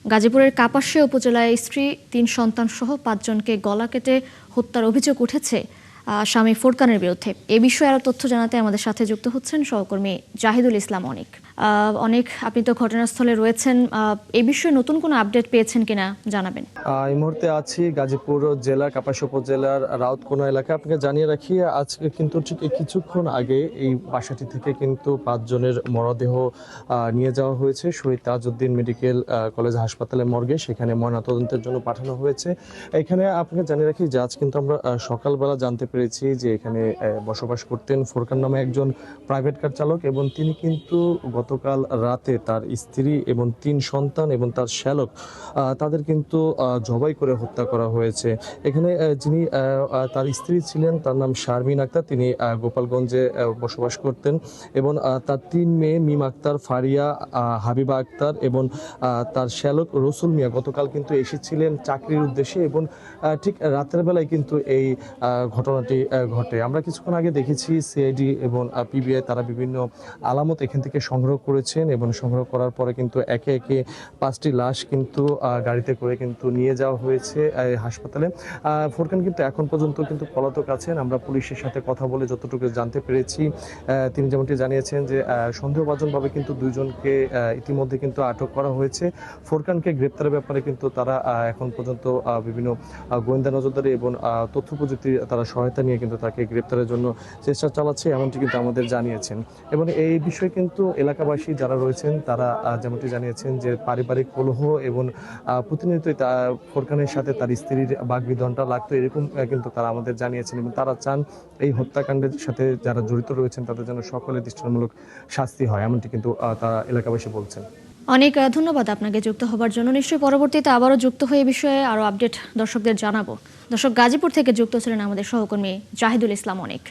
গাজীপুরের কাপাসিয়া উপজেলায় স্ত্রী ৩ সন্তান সহ ৫ জনকে গলা কেটে হত্যার অভিযোগ উঠেছে স্বামী ফোরকানের বিরুদ্ধে। এ বিষয়ে আরো তথ্য জানাতে আমাদের সাথে যুক্ত হচ্ছেন সহকর্মী জাহিদুল ইসলাম অনিক। অনেক, আপনি তো ঘটনাস্থলে রয়েছেন, এই বিষয়ে নতুন কোনো আপডেট পেয়েছেন কিনা জানাবেন। এই মুহূর্তে আছি গাজীপুর জেলার কাপাসিয়া উপজেলার রাউতকোনা এলাকায়। আপনাকে জানিয়ে রাখি, আজকে কিন্তু ঠিক কিছুক্ষণ আগে এই বাসাটি থেকে কিন্তু ৫ জনের মরদেহ নিয়ে যাওয়া হয়েছে শহীদ তাজউদ্দিন মেডিকেল কলেজ হাসপাতালে মর্গে, সেখানে ময়নাতদন্তের জন্য পাঠানো হয়েছে। এখানে আপনাকে জানিয়ে রাখি যে আজ কিন্তু আমরা সকালবেলা জানতে পেরেছি যে এখানে বসবাস করতেন ফোরকান নামে একজন প্রাইভেট কার চালক, এবং তিনি কিন্তু গতকাল রাতে তার স্ত্রী এবং ৩ সন্তান এবং তার শ্যালক তাদের কিন্তু জবাই করে হত্যা করা হয়েছে। এখানে যিনি তার স্ত্রী ছিলেন, তার নাম শারমিন আক্তার, তিনি গোপালগঞ্জে বসবাস করতেন, এবং তার ৩ মেয়ে মিম আক্তার, ফারিয়া, হাবিবা আক্তার এবং তার শ্যালক রসুল মিয়া গতকাল কিন্তু এসেছিলেন চাকরির উদ্দেশ্যে, এবং ঠিক রাতের বেলায় কিন্তু এই ঘটনাটি ঘটে। আমরা কিছুক্ষণ আগে দেখেছি সিআইডি এবং পিবিআই তারা বিভিন্ন আলামত এখান থেকে সংগ্রহ করেছেন, এবং সংগ্রহ করার পরে কিন্তু একে একে 5টি লাশ কিন্তু গাড়িতে করে কিন্তু নিয়ে যাওয়া হয়েছে হাসপাতালে। ফোরকান কিন্তু এখন পর্যন্ত কিন্তু পলাতক আছেন। আমরা পুলিশের সাথে কথা বলে যতটুকু জানতে পেরেছি, তিনি যেমনটি জানিয়েছেন যে সন্দেহভাজনভাবে কিন্তু 2 জনকে ইতিমধ্যে কিন্তু আটক করা হয়েছে। ফোরকানকে গ্রেপ্তারের ব্যাপারে কিন্তু তারা এখন পর্যন্ত বিভিন্ন গোয়েন্দা নজরদারি এবং তথ্য প্রযুক্তির তারা সহায়তা নিয়ে কিন্তু তাকে গ্রেপ্তারের জন্য চেষ্টা চালাচ্ছে, এমনটি কিন্তু আমাদের জানিয়েছেন। এবং এই বিষয়ে কিন্তু এলাকাবাসী যারা রয়েছেন তারা যেমনটি জানিয়েছেন যে পারিবারিক কলহ এবং প্রতিনিয়তই ফোরকানের সাথে তার স্ত্রীর বাগবিতণ্ডা লাগতো, এরকম কিন্তু তারা আমাদের জানিয়েছেন, এবং তারা চান এই হত্যাকাণ্ডের সাথে যারা জড়িত রয়েছেন তাদের জন্য সকলে দৃষ্টান্তমূলক শাস্তি হয়, এমনটি কিন্তু তারা এলাকাবাসী বলছেন। অনেক ধন্যবাদ আপনাকে যুক্ত হবার জন্য। নিশ্চয়ই পরবর্তীতে আবারও যুক্ত হয়ে এই বিষয়ে আরো আপডেট দর্শকদের জানাবো। দর্শক, গাজীপুর থেকে যুক্ত ছিলেন আমাদের সহকর্মী জাহিদুল ইসলাম অনিক।